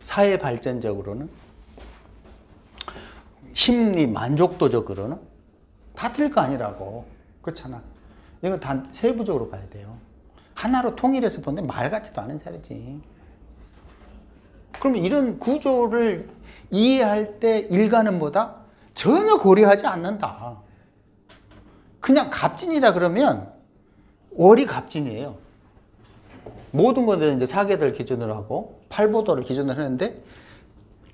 사회 발전적으로는. 심리 만족도적으로는. 다 틀릴 거 아니라고. 그렇잖아. 이거 다 세부적으로 봐야 돼요. 하나로 통일해서 보는데 말 같지도 않은 소리지. 그러면 이런 구조를 이해할 때 일가는 뭐다? 전혀 고려하지 않는다. 그냥 갑진이다 그러면 월이 갑진이에요. 모든 것들은 이제 사계절 기준으로 하고 팔보도를 기준으로 하는데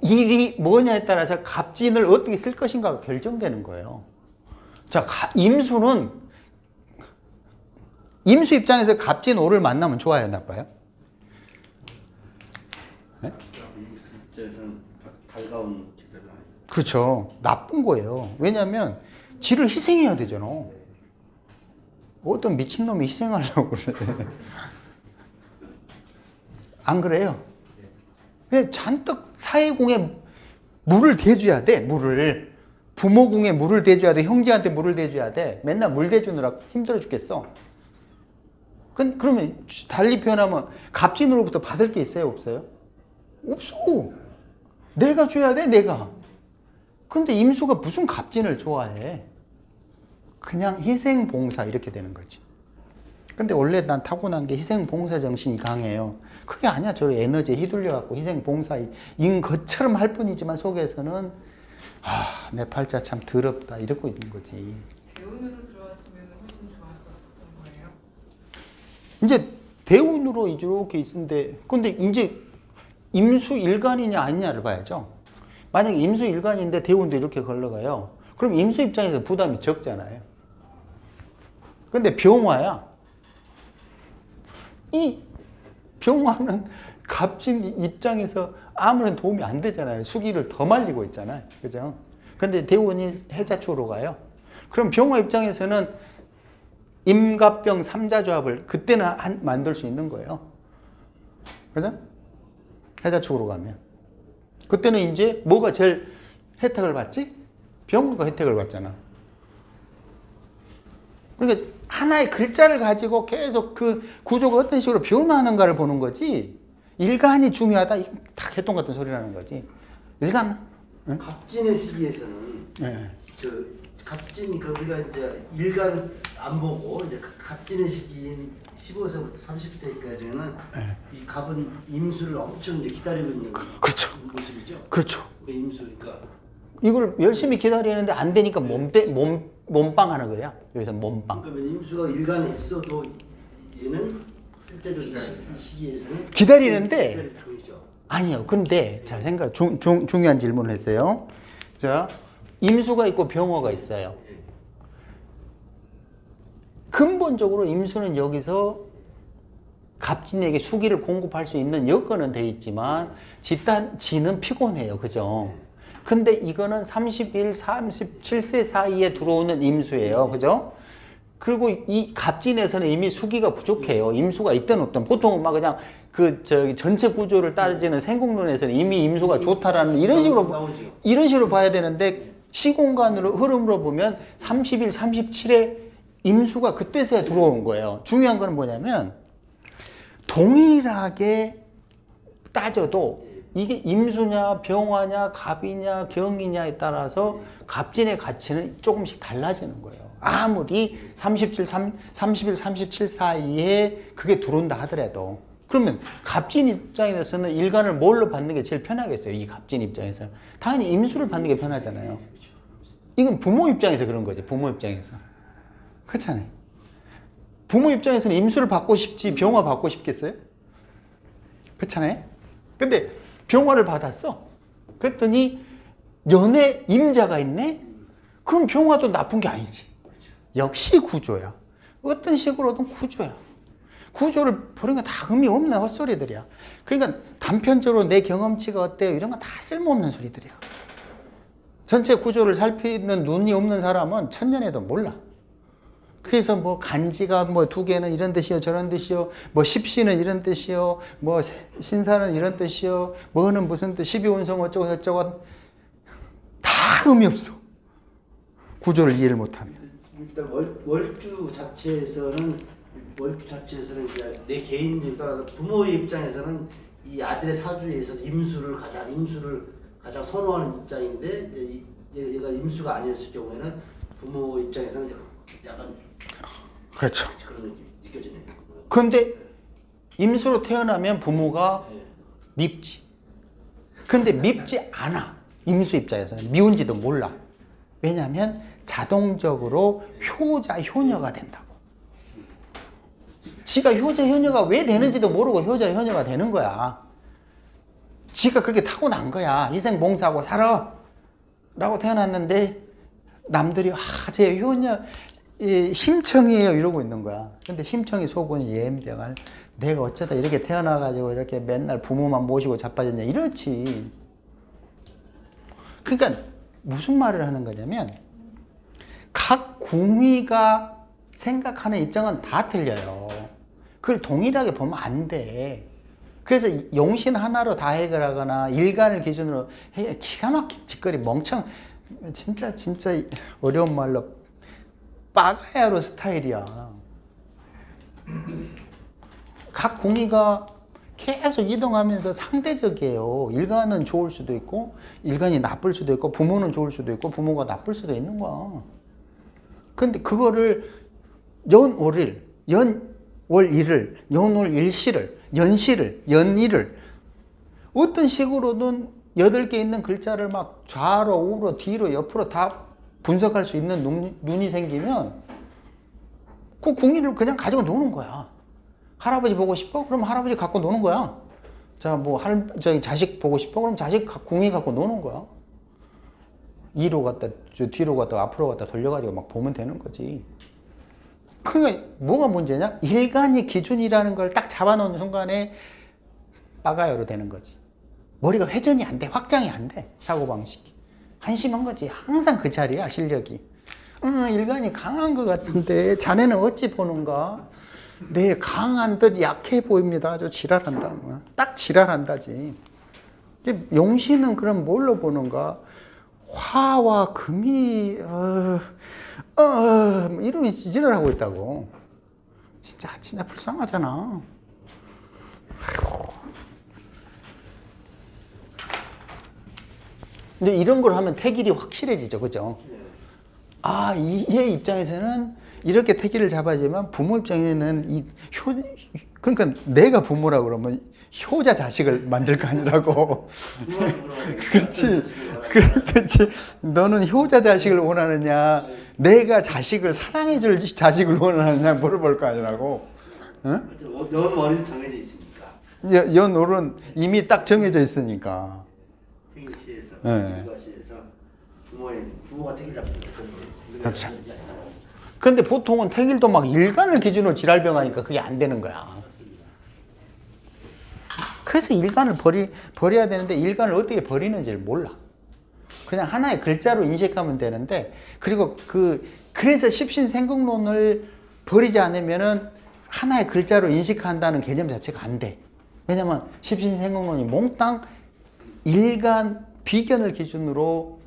일이 뭐냐에 따라서 갑진을 어떻게 쓸 것인가가 결정되는 거예요. 자, 임수는 임수 입장에서 갑진 오를 만나면 좋아요, 나빠요? 네? 입장에서는 달가운 제도는 아니에요. 그렇죠. 나쁜 거예요. 왜냐면 지를 희생해야 되잖아. 어떤 미친놈이 희생하려고 그래. 안 그래요? 왜 잔뜩 사회공에 물을 대줘야 돼, 물을. 부모공에 물을 대줘야 돼, 형제한테 물을 대줘야 돼. 맨날 물 대주느라 힘들어 죽겠어. 그러면 달리 표현하면 갑진으로부터 받을 게 있어요, 없어요? 없어. 내가 줘야 돼, 내가. 근데 임수가 무슨 갑진을 좋아해? 그냥 희생봉사 이렇게 되는 거지. 근데 원래 난 타고난 게 희생봉사 정신이 강해요. 그게 아니야. 저 에너지에 휘둘려갖고 희생봉사인 것처럼 할 뿐이지만 속에서는 내 팔자 참 더럽다 이러고 있는 거지. 대운으로 들어왔으면 훨씬 좋았었던 거예요. 이제 대운으로 이렇게 있는데 근데 이제 임수 일간이냐 아니냐를 봐야죠. 만약에 임수 일간인데 대운도 이렇게 걸러가요. 그럼 임수 입장에서 부담이 적잖아요. 근데 병화야. 이 병화는 갑진 입장에서 아무런 도움이 안 되잖아요. 수기를 더 말리고 있잖아요. 그죠? 근데 대운이 해자축으로 가요. 그럼 병화 입장에서는 임갑병 삼자조합을 그때는 만들 수 있는 거예요. 그죠? 해자축으로 가면. 그때는 이제 뭐가 제일 혜택을 받지? 병화가 혜택을 받잖아. 그러니까 하나의 글자를 가지고 계속 그 구조가 어떤 식으로 변화하는가를 보는 거지. 일간이 중요하다. 다 개똥 같은 소리라는 거지. 일간. 응? 갑진의 시기에서는 네. 저 갑진 그 우리가 이제 일간을 안 보고 이제 갑진의 시기인 15세부터 30세까지는 네. 이 갑은 임수를 엄청 이제 기다리고 있는 그렇죠. 모습이죠. 그렇죠. 그 임수니까 이걸 열심히 기다리는데 안 되니까 몸빵 하는 거야. 여기서 몸빵. 그러면 임수가 일간에 있어도 얘는 실제로 이 시기에서는 기다리는데 기다릴 뿐이죠. 아니요. 근데 자 중요한 질문을 했어요. 자, 임수가 있고 병화가 있어요. 근본적으로 임수는 여기서 갑진에게 수기를 공급할 수 있는 여건은 돼 있지만 지는 피곤해요. 그죠? 근데 이거는 31, 37세 사이에 들어오는 임수예요. 그죠? 그리고 이 갑진에서는 이미 수기가 부족해요. 임수가 있든 없든 보통은 막 그냥 전체 구조를 따지는 생국론에서는 이미 임수가 좋다라는 이런 식으로 봐야 되는데 시공간으로 흐름으로 보면 31, 37에 임수가 그때서야 들어온 거예요. 중요한 건 뭐냐면 동일하게 따져도 이게 임수냐 병화냐 갑이냐 경이냐에 따라서 갑진의 가치는 조금씩 달라지는 거예요. 아무리 31, 37 사이에 그게 들어온다 하더라도. 그러면 갑진 입장에서는 일간을 뭘로 받는 게 제일 편하겠어요? 이 갑진 입장에서는. 당연히 임수를 받는 게 편하잖아요. 이건 부모 입장에서 그런 거지. 부모 입장에서. 그렇잖아요. 부모 입장에서는 임수를 받고 싶지 병화 받고 싶겠어요? 그렇잖아요. 근데 병화를 받았어. 그랬더니 연애 임자가 있네? 그럼 병화도 나쁜 게 아니지. 역시 구조야. 어떤 식으로든 구조야. 구조를 보는 건 다 의미 없는 헛소리들이야. 그러니까 단편적으로 내 경험치가 어때요? 이런 건 다 쓸모없는 소리들이야. 전체 구조를 살피는 눈이 없는 사람은 천년에도 몰라. 그래서 뭐 간지가 뭐 2개는 이런 뜻이요, 저런 뜻이요, 뭐 십시는 이런 뜻이요, 뭐 신사는 이런 뜻이요, 뭐는 무슨 뜻, 12운성 어쩌고 저쩌고 다 의미 없어. 구조를 이해를 못하면. 일단 월주 자체에서는 이제 내 개인에 따라서 부모의 입장에서는 이 아들의 사주에서 임수를 가장 선호하는 입장인데 이제 얘가 임수가 아니었을 경우에는 부모 입장에서는 약간 그렇죠. 그런 느낌이 느껴지네요. 그런데 임수로 태어나면 부모가 밉지. 근데 밉지 않아. 임수 입장에서는 미운지도 몰라. 왜냐하면 자동적으로 효자, 효녀가 된다고. 지가 효자, 효녀가 왜 되는지도 모르고 효자, 효녀가 되는 거야. 지가 그렇게 타고난 거야. 희생봉사하고 살아. 라고 태어났는데 남들이 제 효녀 심청이에요 이러고 있는 거야. 근데 심청이 속은 예임병을 내가 어쩌다 이렇게 태어나가지고 이렇게 맨날 부모만 모시고 자빠졌냐 이렇지. 그러니까 무슨 말을 하는 거냐면 각 궁위가 생각하는 입장은 다 틀려요. 그걸 동일하게 보면 안 돼. 그래서 용신 하나로 다 해결하거나 일간을 기준으로 해 기가 막힌 짓거리 멍청 진짜 어려운 말로 빠가야로 스타일이야. 각 궁위가 계속 이동하면서 상대적이에요. 일간은 좋을 수도 있고 일간이 나쁠 수도 있고 부모는 좋을 수도 있고 부모가 나쁠 수도 있는 거야. 근데 그거를 연월일, 연월일을, 연월일시를, 연시를, 연일을 어떤 식으로든 8개 있는 글자를 막 좌로 우로 뒤로 옆으로 다 분석할 수 있는 눈이 생기면 그 궁의를 그냥 가지고 노는 거야. 할아버지 보고 싶어? 그럼 할아버지 갖고 노는 거야. 자, 뭐 저기 자식 보고 싶어? 그럼 자식 궁의 갖고 노는 거야. 2로 갔다 뒤로 갔다 앞으로 갔다 돌려가지고 막 보면 되는 거지. 그게 뭐가 문제냐? 일간이 기준이라는 걸 딱 잡아놓는 순간에 빠가요로 되는 거지. 머리가 회전이 안 돼. 확장이 안 돼. 사고방식이. 한심한 거지. 항상 그 자리야 실력이. 일간이 강한 것 같은데 자네는 어찌 보는가? 네, 강한 듯 약해 보입니다. 아주 지랄한다. 딱 지랄한다지. 용신은 그럼 뭘로 보는가? 화와 금이 뭐 이런 지지를 하고 있다고. 진짜 불쌍하잖아. 아이고. 근데 이런 걸 하면 태길이 확실해지죠, 그죠? 아, 얘 입장에서는 이렇게 태길을 잡아주면 부모 입장에는 그러니까 내가 부모라고 그러면 효자 자식을 만들 거 아니라고. 그렇지. 그렇지. 너는 효자 자식을 원하느냐, 내가 자식을 사랑해줄 자식을 원하느냐 물어볼 거 아니라고. 응? 연월은 정해져 있으니까. 연월은 이미 딱 정해져 있으니까. 태길시에서, 네. 일과시에서 부모가 태길 잡는 거. 그렇죠. 근데 보통은 태길도 막 일간을 기준으로 지랄병하니까 그게 안 되는 거야. 그래서 일간을 버려야 되는데 일간을 어떻게 버리는지를 몰라. 그냥 하나의 글자로 인식하면 되는데, 그리고 그래서 십신생국론을 버리지 않으면은 하나의 글자로 인식한다는 개념 자체가 안 돼. 왜냐면 십신생국론이 몽땅 일간 비견을 기준으로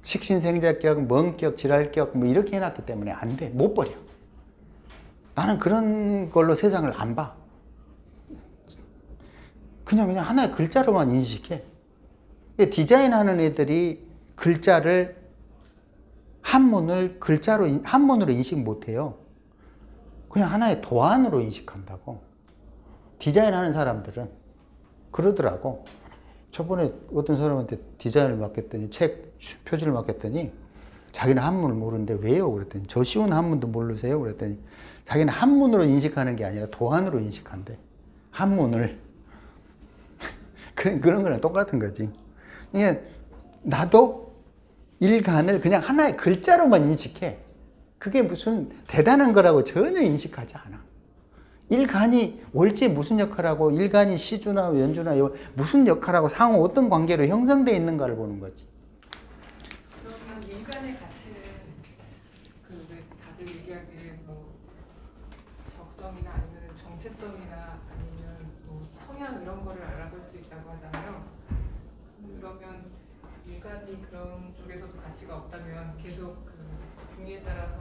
식신생자격, 멍격, 지랄격 뭐 이렇게 해놨기 때문에 안 돼. 못 버려. 나는 그런 걸로 세상을 안 봐. 그냥 하나의 글자로만 인식해. 디자인하는 애들이 글자를 한문으로 인식 못해요. 그냥 하나의 도안으로 인식한다고. 디자인하는 사람들은 그러더라고. 저번에 어떤 사람한테 디자인을 맡겼더니 책 표지를 맡겼더니 자기는 한문을 모르는데 왜요? 그랬더니 저 쉬운 한문도 모르세요? 그랬더니 자기는 한문으로 인식하는 게 아니라 도안으로 인식한대. 한문을. 그런 거랑 똑같은 거지. 그러니까 나도 일간을 그냥 하나의 글자로만 인식해. 그게 무슨 대단한 거라고 전혀 인식하지 않아. 일간이 월지에 무슨 역할하고 일간이 시주나 연주나 무슨 역할하고 상호 어떤 관계로 형성되어 있는가를 보는 거지. 그러면 일간의 가치는 왜 다들 얘기하기를 뭐 적성이나 아니면 정체성이나 아니면 뭐 성향 이런 거를 알아볼 수 있다고 하잖아요. 그러면 일간이 그런 쪽에서도 가치가 없다면 계속 궁의에 따라서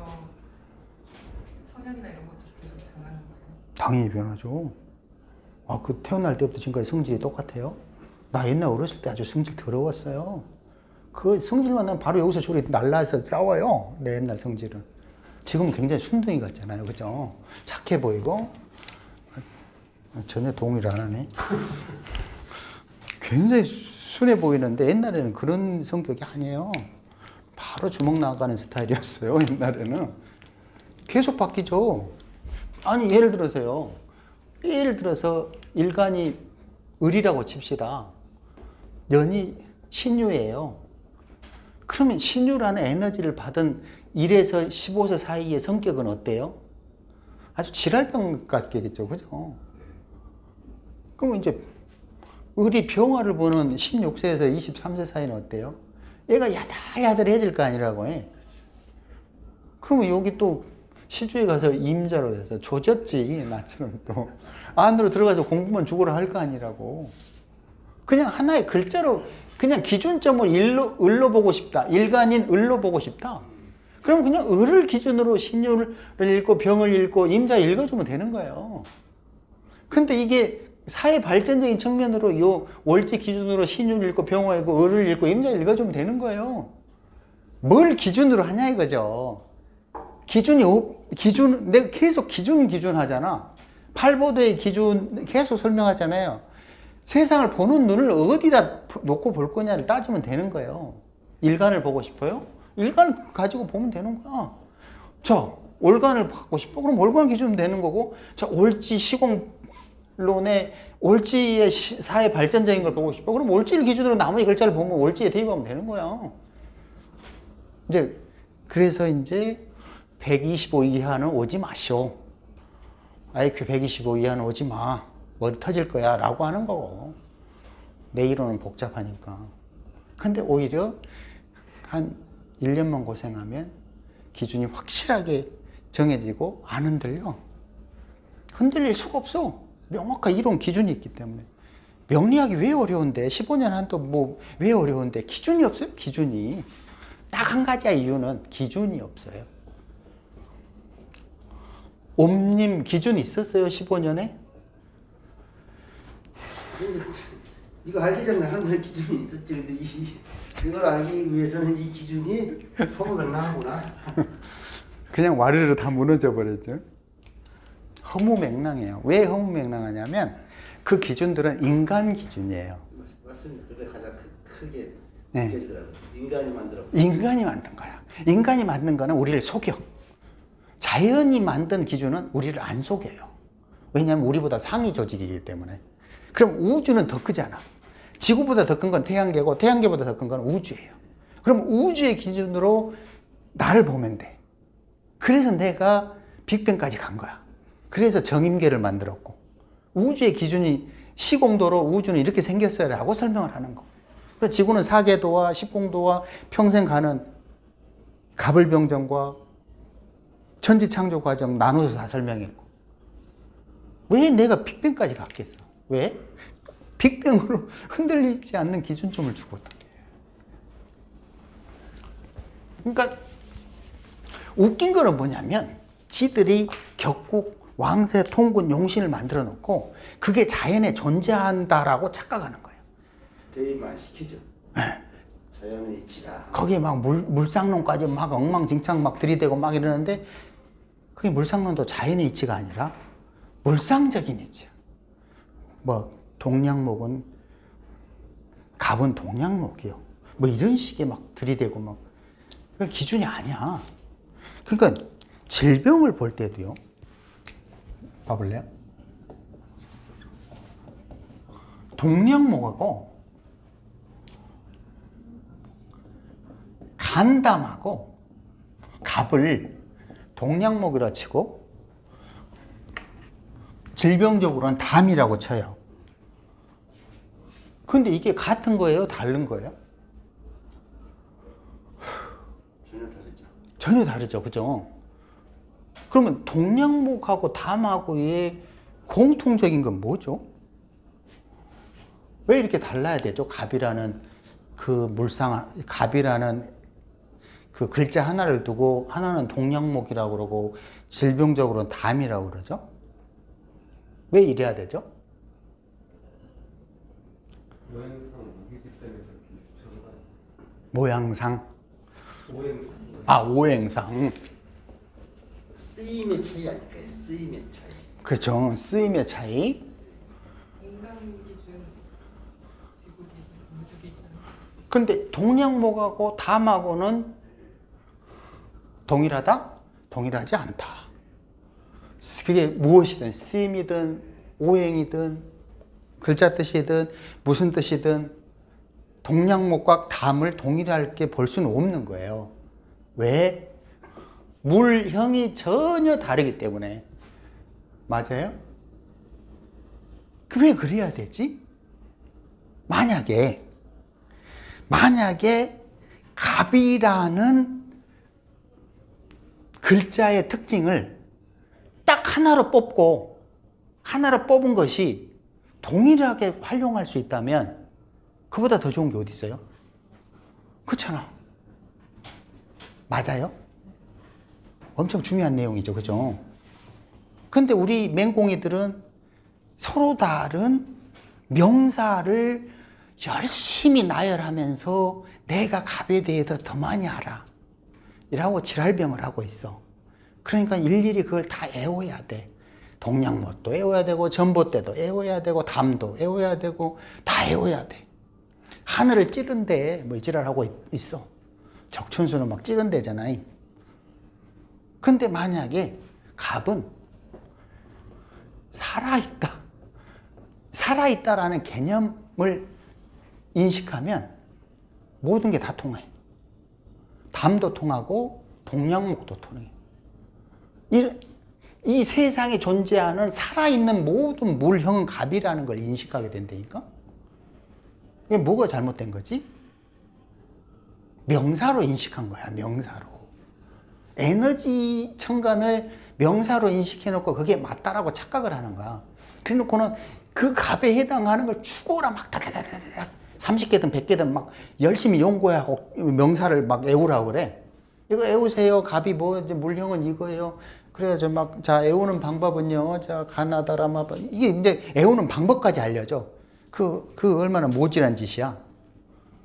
성향이나 이런 것도 계속 변하는 거예요. 당연히 변하죠. 태어날 때부터 지금까지 성질이 똑같아요. 나 옛날 어렸을 때 아주 성질 더러웠어요. 그 성질만 나면 바로 여기서 저리 날라서 싸워요. 내 옛날 성질은. 지금은 굉장히 순둥이 같잖아요. 그죠? 착해 보이고. 전혀 동의를 안 하네. 굉장히 순해 보이는데 옛날에는 그런 성격이 아니에요. 바로 주먹 나가는 스타일이었어요. 옛날에는. 계속 바뀌죠. 아니 예를 들어서 일간이 을이라고 칩시다. 년이 신유예요. 그러면 신유라는 에너지를 받은 1에서 15세 사이의 성격은 어때요? 아주 지랄병 같겠죠. 그죠? 그러면 이제 을이 병화를 보는 16세에서 23세 사이는 어때요? 얘가 야들야들해질 거 아니라고 해. 그러면 여기 또 시주에 가서 임자로 돼서 조졌지. 나처럼 또 안으로 들어가서 공부만 죽으라 할 거 아니라고. 그냥 하나의 글자로 그냥 기준점을 을로 보고 싶다. 일간인 을로 보고 싶다. 그럼 그냥 을을 기준으로 신유를 읽고 병을 읽고 임자 읽어주면 되는 거예요. 근데 이게 사회 발전적인 측면으로 요 월지 기준으로 신유를 읽고 병을 읽고 을을 읽고 임자 읽어주면 되는 거예요. 뭘 기준으로 하냐 이거죠. 기준 내가 계속 기준 하잖아. 팔보도의 기준 계속 설명하잖아요. 세상을 보는 눈을 어디다 놓고 볼 거냐를 따지면 되는 거예요. 일간을 보고 싶어요? 일간을 가지고 보면 되는 거야. 자, 올간을 갖고 싶어? 그럼 올간 기준은 되는 거고, 자, 올지 시공론의 올지의 사회 발전적인 걸 보고 싶어? 그럼 올지를 기준으로 나머지 글자를 보면 올지에 대입하면 되는 거야. 이제, 그래서 이제 125 이하는 오지 마시오. IQ 125 이하는 오지 마. 머리 터질 거야. 라고 하는 거고. 내 이론은 복잡하니까. 근데 오히려 한 1년만 고생하면 기준이 확실하게 정해지고 안 흔들려. 흔들릴 수가 없어. 명확한 이론 기준이 있기 때문에. 명리학이 왜 어려운데? 15년 한도 뭐 왜 어려운데? 기준이 없어요. 기준이. 딱 한 가지야. 이유는 기준이 없어요. 옴님 기준 있었어요? 15년에? 이거 알기 전에 하는 기준이 있었지. 근데 이걸 알기 위해서는 이 기준이 허무맹랑하구나. 그냥 와르르 다 무너져 버렸죠. 허무맹랑해요. 왜 허무맹랑하냐면 그 기준들은 인간 기준이에요. 맞습니다. 그게 가장 크게 네. 느껴지더라고요. 인간이 만들어. 인간이 만든 거야. 인간이 만든 거는 우리를 속여. 자연이 만든 기준은 우리를 안 속여요. 왜냐하면 우리보다 상위 조직이기 때문에. 그럼 우주는 더 크잖아. 지구보다 더 큰 건 태양계고 태양계보다 더 큰 건 우주예요. 그럼 우주의 기준으로 나를 보면 돼. 그래서 내가 빅뱅까지 간 거야. 그래서 정임계를 만들었고 우주의 기준이 시공도로 우주는 이렇게 생겼어요 라고 설명을 하는 거. 그래서 지구는 사계도와 십공도와 평생 가는 가불병정과 천지창조 과정 나눠서 다 설명했고 왜 내가 빅뱅까지 갔겠어? 왜? 빅뱅으로 흔들리지 않는 기준점을 주거든. 그러니까 웃긴 거는 뭐냐면 지들이 격국, 왕세, 통군, 용신을 만들어 놓고 그게 자연에 존재한다라고 착각하는 거예요. 대입만 시키죠. 네. 자연의 이치다. 거기에 막 물상론까지 막 엉망진창 막 들이대고 막 이러는데 그게 물상론도 자연의 이치가 아니라 물상적인 이치야. 뭐 동양목은 갑은 동양목이요. 뭐 이런 식의 막 들이대고 막 그 기준이 아니야. 그러니까 질병을 볼 때도요. 봐볼래요? 동양목하고 간담하고 갑을 동양목이라 치고 질병적으로는 담이라고 쳐요. 근데 이게 같은 거예요? 다른 거예요? 전혀 다르죠. 전혀 다르죠. 그죠? 그러면 동양목하고 담하고의 공통적인 건 뭐죠? 왜 이렇게 달라야 되죠? 갑이라는 그 갑이라는 그 글자 하나를 두고 하나는 동양목이라고 그러고 질병적으로는 담이라고 그러죠? 왜 이래야 되죠? 모양상 무기기 때문에 그렇게 저러다. 모양상. 오행상. 아, 오행상. 쓰임의 차이 아닐까요? 쓰임의 차이. 그렇죠. 쓰임의 차이. 인간 기준, 지구 기준, 우주 기준. 근데 동양목하고 담하고는 동일하다? 동일하지 않다. 그게 무엇이든 쓰임이든 오행이든 글자 뜻이든 무슨 뜻이든 동양목과 담을 동일하게 볼 수는 없는 거예요. 왜? 물형이 전혀 다르기 때문에. 맞아요? 왜 그래야 되지? 만약에 갑이라는 글자의 특징을 딱 하나로 뽑고 하나로 뽑은 것이 동일하게 활용할 수 있다면 그보다 더 좋은 게 어디 있어요? 그렇잖아. 맞아요? 엄청 중요한 내용이죠. 그죠? 근데 우리 맹공이들은 서로 다른 명사를 열심히 나열하면서 내가 갑에 대해서 더 많이 알아. 이라고 지랄병을 하고 있어. 그러니까 일일이 그걸 다 애워야 돼. 동양못도 애워야 되고, 전봇대도 애워야 되고, 담도 애워야 되고, 다 애워야 돼. 하늘을 찌른데 뭐 지랄하고 있어. 적천수는 막 찌른대잖아요. 근데 만약에 갑은 살아있다라는 개념을 인식하면 모든 게 다 통해. 담도 통하고 동양목도 통해. 이 세상에 존재하는 살아있는 모든 물형은 갑이라는 걸 인식하게 된다니까? 이게 뭐가 잘못된 거지? 명사로 인식한 거야, 명사로. 에너지 첨간을 명사로 인식해놓고 그게 맞다라고 착각을 하는 거야. 그래놓고는 그 갑에 해당하는 걸 죽어라 막 다다다다닥 30개든 100개든 막 열심히 연구하고 명사를 막 애우라고 그래. 이거 애우세요. 갑이 뭐, 이제 물형은 이거예요. 그래야죠. 막, 자, 애우는 방법은요. 자, 가나다라마. 이게 이제 애우는 방법까지 알려줘. 그 얼마나 모질한 짓이야.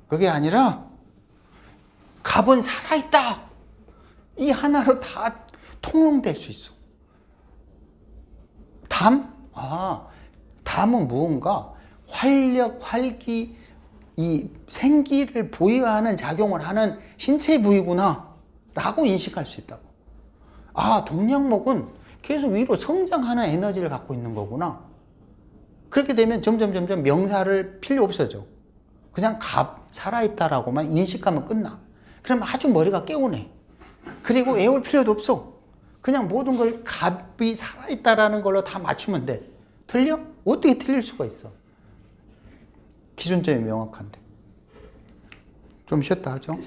그게 아니라, 갑은 살아있다. 이 하나로 다 통용될 수 있어. 담? 담은 무언가 활력, 활기, 이 생기를 부여하는 작용을 하는 신체 부위구나 라고 인식할 수 있다고. 동양목은 계속 위로 성장하는 에너지를 갖고 있는 거구나. 그렇게 되면 점점 명사를 필요 없어져. 그냥 갑, 살아있다라고만 인식하면 끝나. 그럼 아주 머리가 깨우네. 그리고 애울 필요도 없어. 그냥 모든 걸 갑이 살아있다라는 걸로 다 맞추면 돼. 틀려? 어떻게 틀릴 수가 있어? 기준점이 명확한데. 좀 쉬었다 하죠?